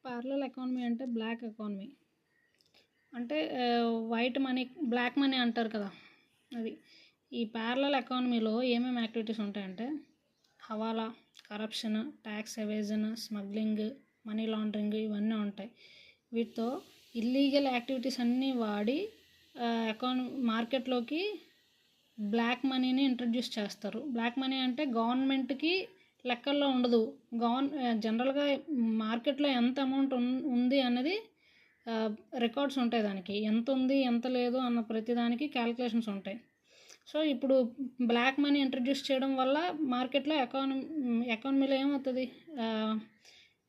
Parallel economy అంటే black economy అంటే white money black money అంటారు కదా అది. ఈ పారలల్ ఎకానమీలో ఏమేమి యాక్టివిటీస్ ఉంటాయంటే hawala, corruption, tax evasion, smuggling, money laundering ఇవన్నీ ఉంటాయి. వీటితో ఇల్లీగల్ యాక్టివిటీస్ అన్నీ వాడి మార్కెట్లోకి బ్లాక్ మనీని ఇంట్రడ్యూస్ చేస్తారు. బ్లాక్ మనీ అంటే గవర్నమెంట్కి లెక్కల్లో ఉండదు. జనరల్గా మార్కెట్లో ఎంత అమౌంట్ ఉంది అన్నది రికార్డ్స్ ఉంటాయి, దానికి ఎంత ఉంది ఎంత లేదు అన్న ప్రతిదానికి క్యాలిక్యులేషన్స్ ఉంటాయి. సో ఇప్పుడు బ్లాక్ మనీ ఇంట్రడ్యూస్ చేయడం వల్ల మార్కెట్లో ఎకానమీలో ఏమవుతుంది,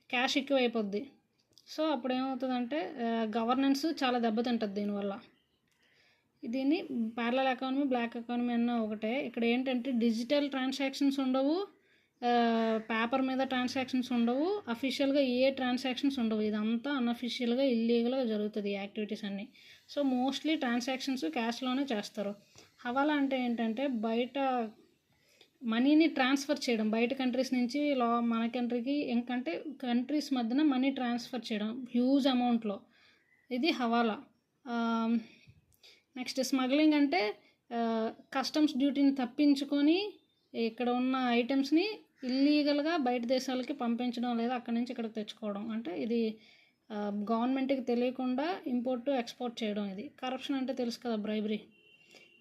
క్యాష్ ఎక్కువ అయిపోద్ది. సో అప్పుడు ఏమవుతుందంటే గవర్నెన్స్ చాలా దెబ్బతింటుంది దీనివల్ల. దీన్ని ప్యారలల్ ఎకానమీ, బ్లాక్ ఎకానమీ అన్న ఒకటే. ఇక్కడ ఏంటంటే డిజిటల్ ట్రాన్సాక్షన్స్ ఉండవు, పేపర్ మీద ట్రాన్సాక్షన్స్ ఉండవు, అఫీషియల్గా ఏ ట్రాన్సాక్షన్స్ ఉండవు. ఇదంతా అన్అఫీషియల్గా ఇల్లీగల్గా జరుగుతుంది ఈ యాక్టివిటీస్ అన్నీ. సో మోస్ట్లీ ట్రాన్సాక్షన్స్ క్యాష్లోనే చేస్తారు. హవాలా అంటే ఏంటంటే బయట మనీని ట్రాన్స్ఫర్ చేయడం, బయట కంట్రీస్ నుంచి మన కంట్రీకి, ఎందుకంటే కంట్రీస్ మధ్యన మనీ ట్రాన్స్ఫర్ చేయడం హ్యూజ్ అమౌంట్లో, ఇది హవాలా. నెక్స్ట్ స్మగ్లింగ్ అంటే కస్టమ్స్ డ్యూటీని తప్పించుకొని ఇక్కడ ఉన్న ఐటమ్స్ని ఇల్లీగల్గా బయట దేశాలకి పంపించడం లేదా అక్కడి నుంచి ఇక్కడికి తెచ్చుకోవడం, అంటే ఇది గవర్నమెంట్కి తెలియకుండా ఇంపోర్ట్ ఎక్స్పోర్ట్ చేయడం. ఇది కరప్షన్ అంటే తెలుసు కదా, బ్రైబరీ.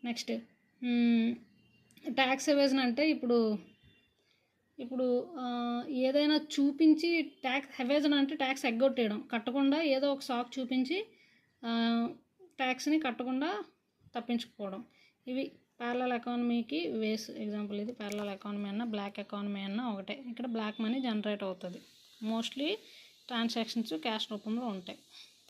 నెక్స్ట్ ట్యాక్స్ ఎవేజన్ అంటే ఇప్పుడు ఏదైనా చూపించి ట్యాక్స్ ఎవేజన్ అంటే ట్యాక్స్ ఎగ్గొట్టేయడం, కట్టకుండా ఏదో ఒక సాక్ చూపించి ట్యాక్స్ని కట్టకుండా తప్పించుకోవడం. ఇవి ప్యారలల్ ఎకానమీకి వేస్ ఎగ్జాంపుల్. ఇది ప్యారలల్ ఎకానమీ అన్న బ్లాక్ ఎకానమీ అన్న ఒకటే. ఇక్కడ బ్లాక్ మనీ జనరేట్ అవుతుంది, మోస్ట్లీ ట్రాన్సాక్షన్స్ క్యాష్ రూపంలో ఉంటాయి.